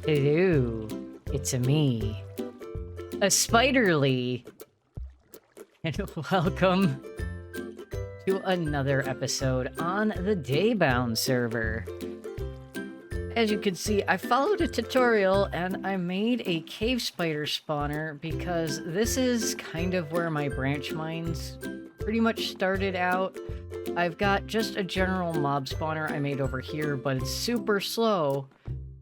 Hello, it's me, a Spiderly, and welcome to another episode on the Daybound server. As you can see, I followed a tutorial and I made a cave spider spawner because this is kind of where my branch mines pretty much started out. I've got just a general mob spawner I made over here, but it's super slow.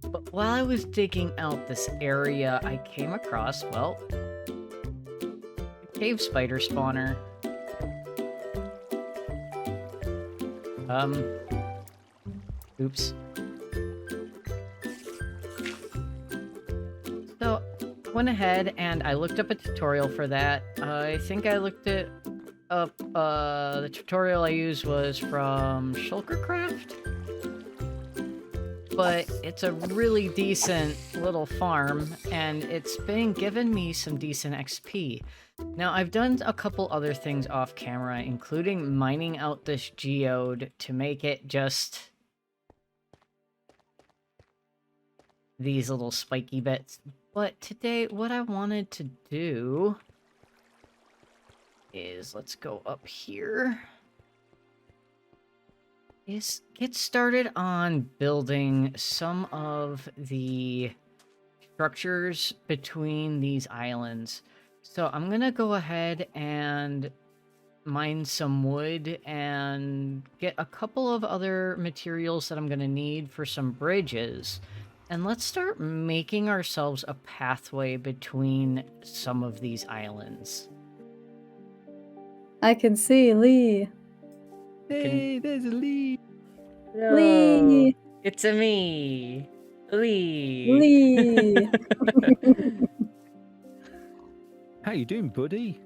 But while I was digging out this area, I came across, well, a cave spider spawner. Oops. So, went ahead and I looked up a tutorial for that. I think I looked it up, the tutorial I used was from Shulkercraft? But it's a really decent little farm, and it's been giving me some decent XP. Now, I've done a couple other things off camera, including mining out this geode to make it just these little spiky bits. But today, what I wanted to do is, let's go up here, is get started on building some of the structures between these islands. So I'm gonna go ahead and mine some wood and get a couple of other materials that I'm gonna need for some bridges. And let's start making ourselves a pathway between some of these islands. I can see Lee. Hey, there's a Lee. Hello. Lee. It's a me, Lee. Lee. How you doing, buddy?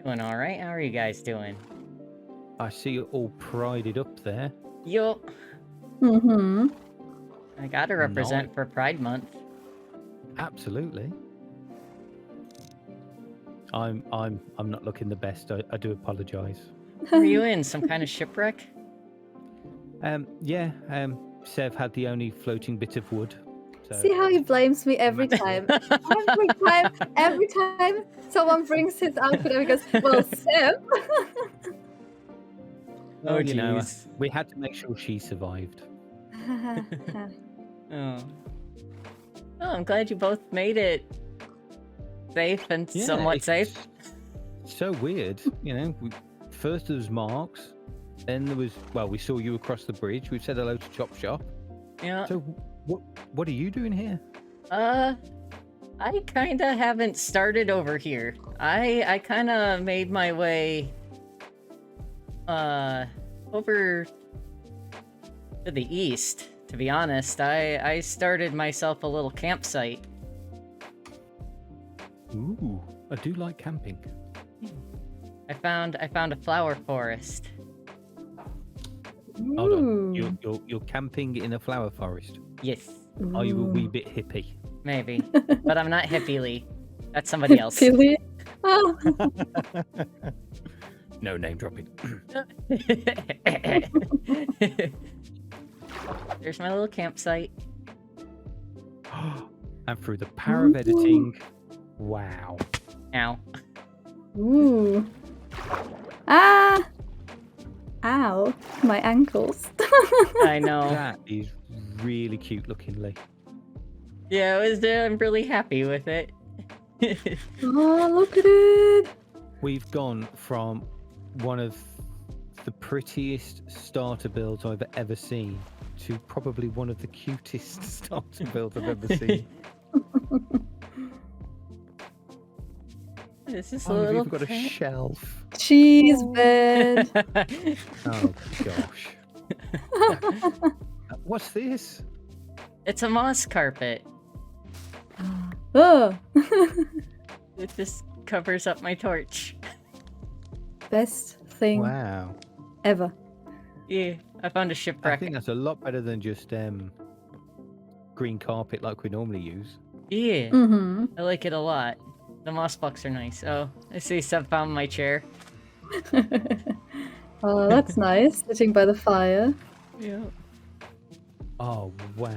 Doing all right. How are you guys doing? I see you all prided up there. Yo, Mm-hmm. I gotta represent for Pride Month. Absolutely. I'm not looking the best. I do apologise. Were you in some kind of shipwreck? Yeah. Sev had the only floating bit of wood. So. See how he blames me every time. Every time someone brings his outfit and he goes, well, Sam. Oh, you know, jeez. we had to make sure she survived. Oh. Oh, I'm glad you both made it safe and Yeah, somewhat it's safe. So weird, you know. First there was Marks, then there was, well, we saw you across the bridge. We've said hello to Chop Shop. Yeah. So what are you doing here? I kinda haven't started over here. I kinda made my way over to the east, to be honest. I started myself a little campsite. Ooh, I do like camping. I found a flower forest. Hold on, Ooh. you're camping in a flower forest. Yes, Are you a wee Ooh. bit hippie? maybe. But I'm not Hippie Lee. That's somebody else. Billy. Oh. No name dropping. There's my little campsite. And through the power of editing, wow. Ow. Ooh. Ah. Ow. My ankles. I know. That is really cute looking, Lee. Yeah, I'm really happy with it. Oh, look at it. We've gone from one of the prettiest starter builds I've ever seen to probably one of the cutest starter builds I've ever seen. This is a Oh, we've little even got a pet. shelf. Cheese bed. Oh gosh. What's this? It's a moss carpet. Oh. It just covers up my torch. Best thing Wow. ever. Yeah, I found a I shipwreck. think that's a lot better than just green carpet like we normally use. Yeah, Mm-hmm. I like it a lot. The moss blocks are nice. Oh, I see Seb found my chair. Oh, that's nice. Sitting by the fire. Yeah. Oh wow.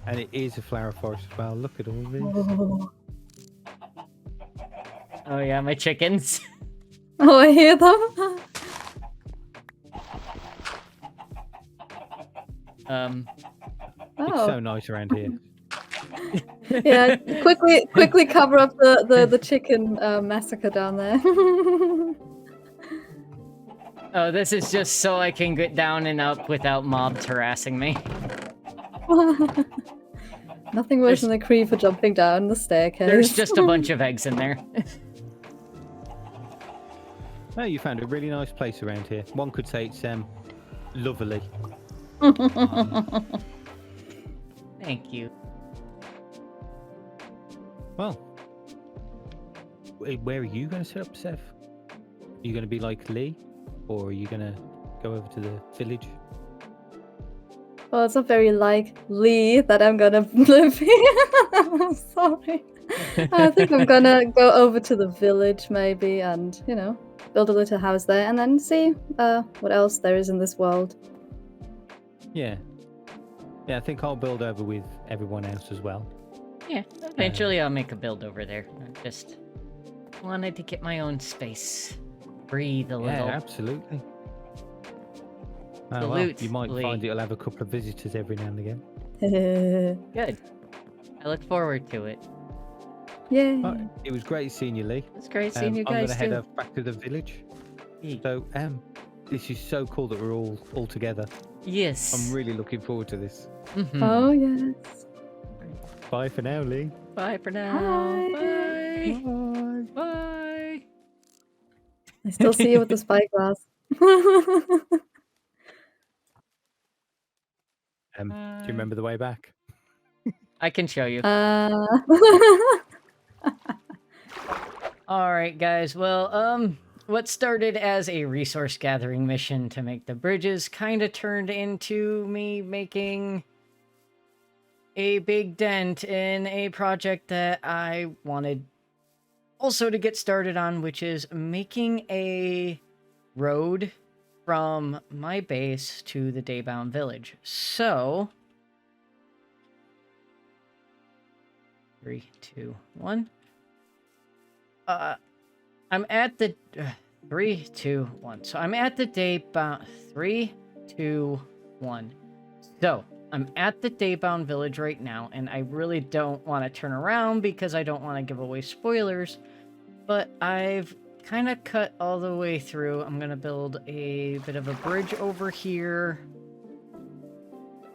And it is a flower forest as well. Look at all this. Oh, Oh yeah, my chickens. oh, I hear them. It's Oh, so nice around here. yeah. Quickly cover up the chicken massacre down there. Oh, this is just so I can get down and up without mobs harassing me. Nothing worse than the creeper jumping down the staircase. There's just a bunch of eggs in there. Oh, you found a really nice place around here. One could say it's lovely. Thank you. Well, where are you going to set up, Seth? Are you going to be like Lee? Or are you going to go over to the village? Well, it's not very like Lee that I'm gonna live here. I'm sorry. I think I'm gonna go over to the village maybe and, you know, build a little house there and then see what else there is in this world. Yeah. Yeah, I think I'll build over with everyone else as well. Yeah, eventually I'll make a build over there. I just wanted to get my own space. Breathe a little. Yeah, absolutely. Oh, well, you might find it'll have a couple of visitors every now and again. Good. I look forward to it. Yay. Oh, it was great seeing you, Lee. It's great seeing you I'm guys going to head too. off back to the village. Yeah. So, this is so cool that we're all together. Yes. I'm really looking forward to this. Mhm. Oh, yes. Bye for now, Lee. Bye for now. Bye. Bye. Bye. I still see you with the spyglass. Do you remember the way back? I can show you. Uh... All right, guys. Well, what started as a resource gathering mission to make the bridges kind of turned into me making a big dent in a project that I wanted also to get started on, which is making a road from my base to the Daybound village. So, 3, 2, 1. I'm at the 3, 2, 1. So I'm at the Daybound 3, 2, 1. So I'm at the Daybound village right now, and I really don't want to turn around because I don't want to give away spoilers. But I've kind of cut all the way through. I'm gonna build a bit of a bridge over here.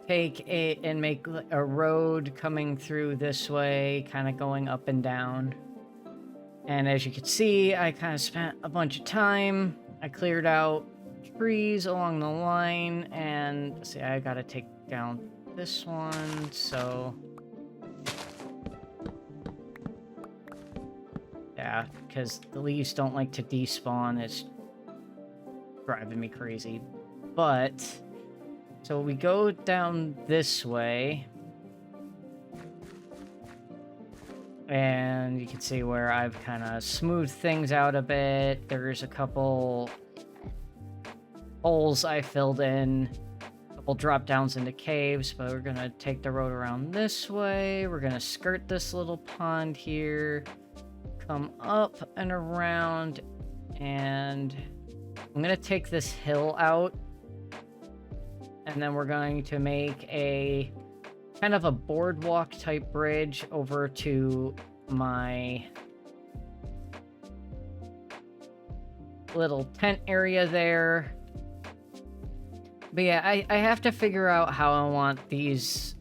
Take it and make a road coming through this way, kind of going up and down. And as you can see, I kind of spent a bunch of time. I cleared out trees along the line, and see, I gotta take down this one, so yeah, because the leaves don't like to despawn. It's driving me crazy. But so we go down this way, and you can see where I've kind of smoothed things out a bit. There's a couple holes I filled in, a couple drop downs into caves, but we're gonna take the road around this way. We're gonna skirt this little pond here, come up and around, and I'm gonna take this hill out, and then we're going to make a kind of a boardwalk type bridge over to my little tent area there. But yeah, I have to figure out how I want these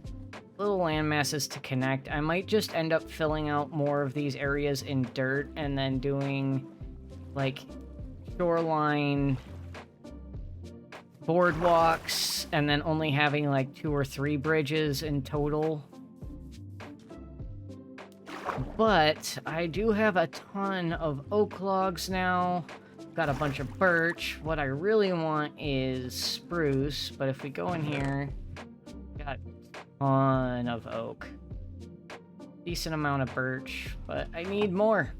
little land masses to connect. I might just end up filling out more of these areas in dirt and then doing like shoreline boardwalks and then only having like 2 or 3 bridges in total. But I do have a ton of oak logs now. Got a bunch of birch. What I really want is spruce, but if we go in here, got a ton of oak. Decent amount of birch, but I need more.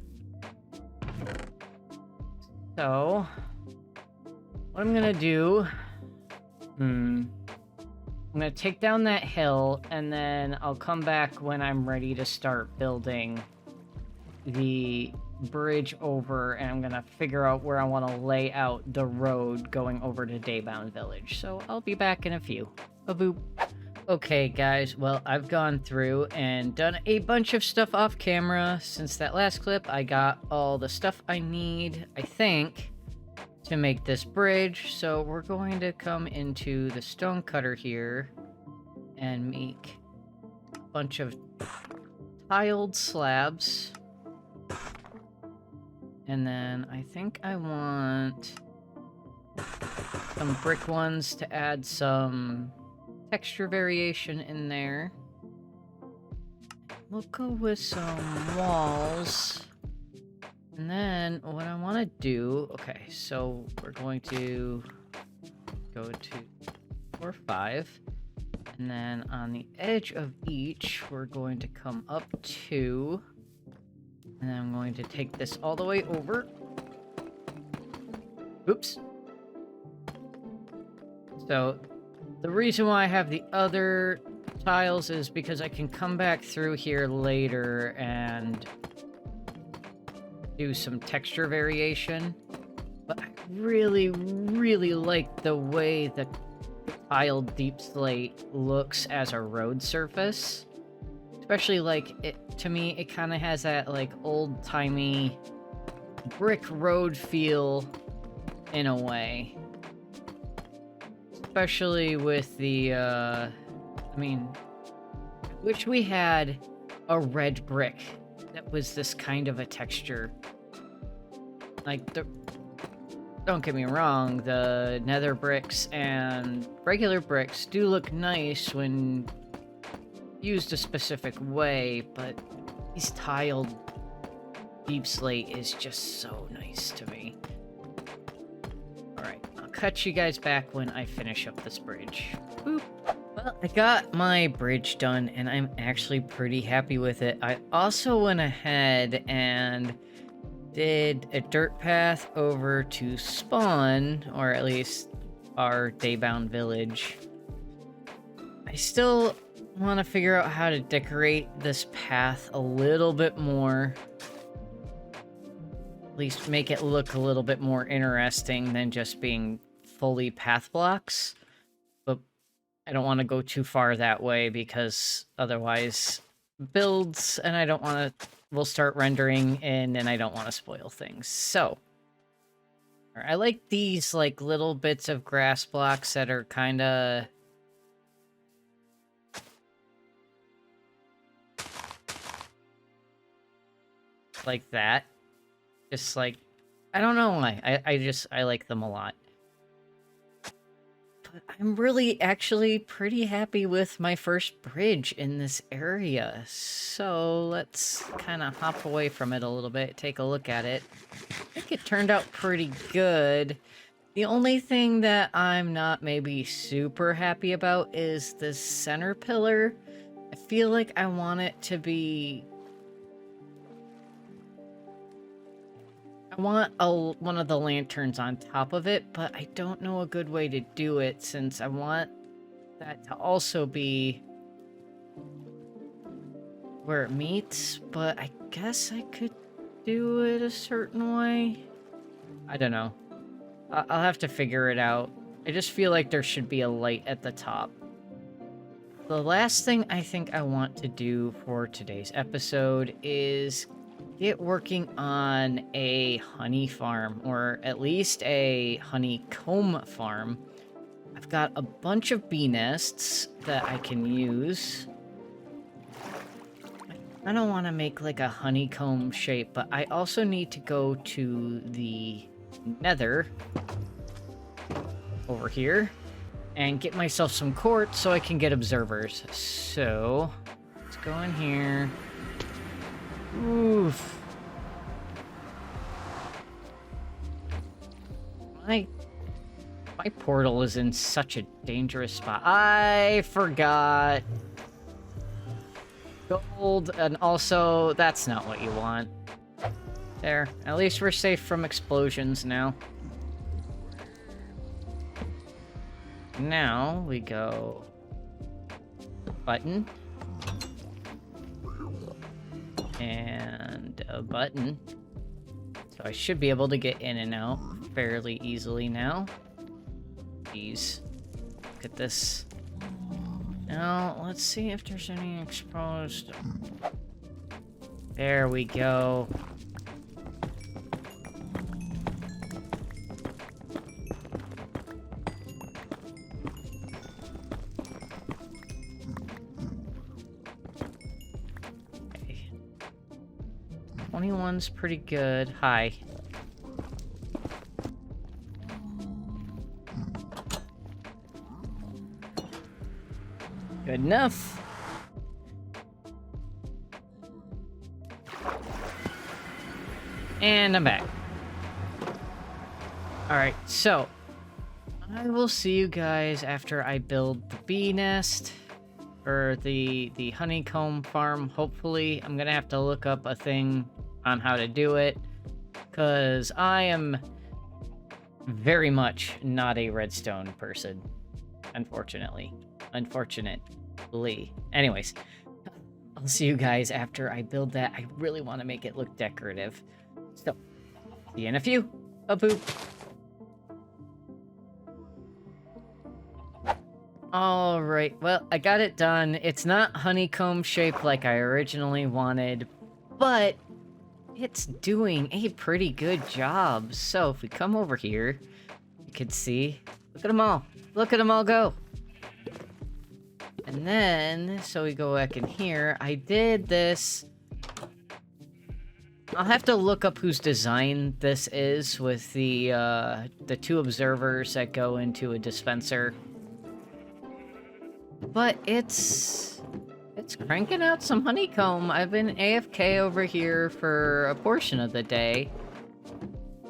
So, what I'm gonna do... I'm gonna take down that hill, and then I'll come back when I'm ready to start building the bridge over, and I'm gonna figure out where I want to lay out the road going over to Daybound Village. So I'll be back in a few. Ba-boop. Okay, guys, well, I've gone through and done a bunch of stuff off camera. Since that last clip, I got all the stuff I need, I think, to make this bridge. So we're going to come into the stone cutter here and make a bunch of tiled slabs. And then I think I want some brick ones to add some texture variation in there. We'll go with some walls. And then what I want to do... Okay, so we're going to go to 4, 5. And then on the edge of each, we're going to come up 2. And then I'm going to take this all the way over. Oops. So the reason why I have the other tiles is because I can come back through here later and do some texture variation. But I really, really like the way the tiled deep slate looks as a road surface. Especially, like, to me, it kind of has that, like, old-timey brick road feel in a way. Especially with the, I mean, I wish we had a red brick that was this kind of a texture. Like, don't get me wrong, the nether bricks and regular bricks do look nice when used a specific way, but these tiled deep slate is just so nice to me. Alright, I'll catch you guys back when I finish up this bridge. Boop. Well, I got my bridge done, and I'm actually pretty happy with it. I also went ahead and did a dirt path over to spawn, or at least our Daybound village. I still want to figure out how to decorate this path a little bit more. At least make it look a little bit more interesting than just being fully path blocks. But I don't want to go too far that way because otherwise builds and I don't want to... We'll start rendering in and I don't want to spoil things. So I like these like little bits of grass blocks that are kind of... like that. Just like, I don't know why. I like them a lot. But I'm really actually pretty happy with my first bridge in this area. So let's kind of hop away from it a little bit, take a look at it. I think it turned out pretty good. The only thing that I'm not maybe super happy about is this center pillar. I feel like I want it to be... I want one of the lanterns on top of it, but I don't know a good way to do it since I want that to also be where it meets, but I guess I could do it a certain way. I don't know. I'll have to figure it out. I just feel like there should be a light at the top. The last thing I think I want to do for today's episode is get working on a honey farm, or at least a honeycomb farm. I've got a bunch of bee nests that I can use. I don't want to make like a honeycomb shape, but I also need to go to the nether over here and get myself some quartz so I can get observers. So let's go in here. Oof. My portal is in such a dangerous spot. I forgot. Gold, and also, that's not what you want. There. At least we're safe from explosions now. Now we go button. And a button. So I should be able to get in and out fairly easily now. Jeez. Look at this. Now, let's see if there's any exposed. There we go. Okay. 21's pretty good. Hi. Good enough. And I'm back. Alright, so I will see you guys after I build the bee nest or the honeycomb farm. Hopefully, I'm gonna have to look up a thing on how to do it, because I am very much not a redstone person, unfortunately. Anyways, I'll see you guys after I build that. I really want to make it look decorative. So, see you in a few. Boop. Alright, well, I got it done. It's not honeycomb shaped like I originally wanted, but it's doing a pretty good job. So, if we come over here, you can see, look at them all. Look at them all go. And then, so we go back in here, I did this. I'll have to look up whose design this is with the two observers that go into a dispenser. But it's cranking out some honeycomb. I've been AFK over here for a portion of the day,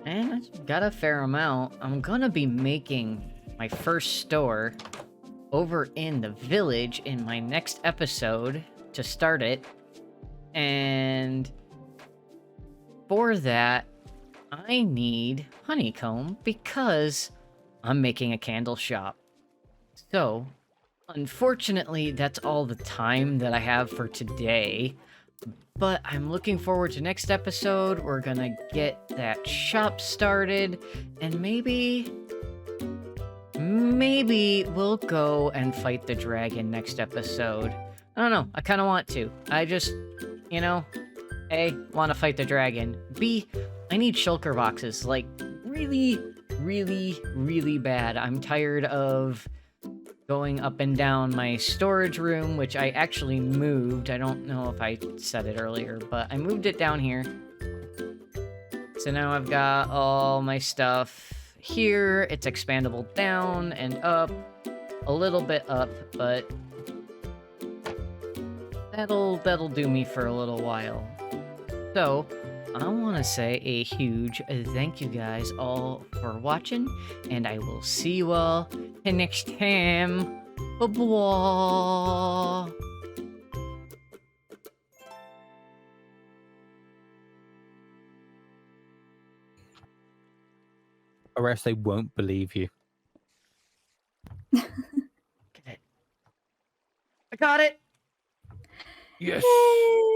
and I've got a fair amount. I'm gonna be making my first store over in the village in my next episode to start it. And for that, I need honeycomb because I'm making a candle shop. So, unfortunately, that's all the time that I have for today. But I'm looking forward to next episode. We're gonna get that shop started, and maybe we'll go and fight the dragon next episode. I don't know. I kind of want to. I just, A, want to fight the dragon. B, I need shulker boxes. Like, really, really, really bad. I'm tired of going up and down my storage room, which I actually moved. I don't know if I said it earlier, but I moved it down here. So now I've got all my stuff here. It's expandable down and up, a little bit up, but that'll do me for a little while. So I want to say a huge thank you guys all for watching, and I will see you all next time. Bye-bye. Or else they won't believe you. Get it. I got it. Yes. Yay!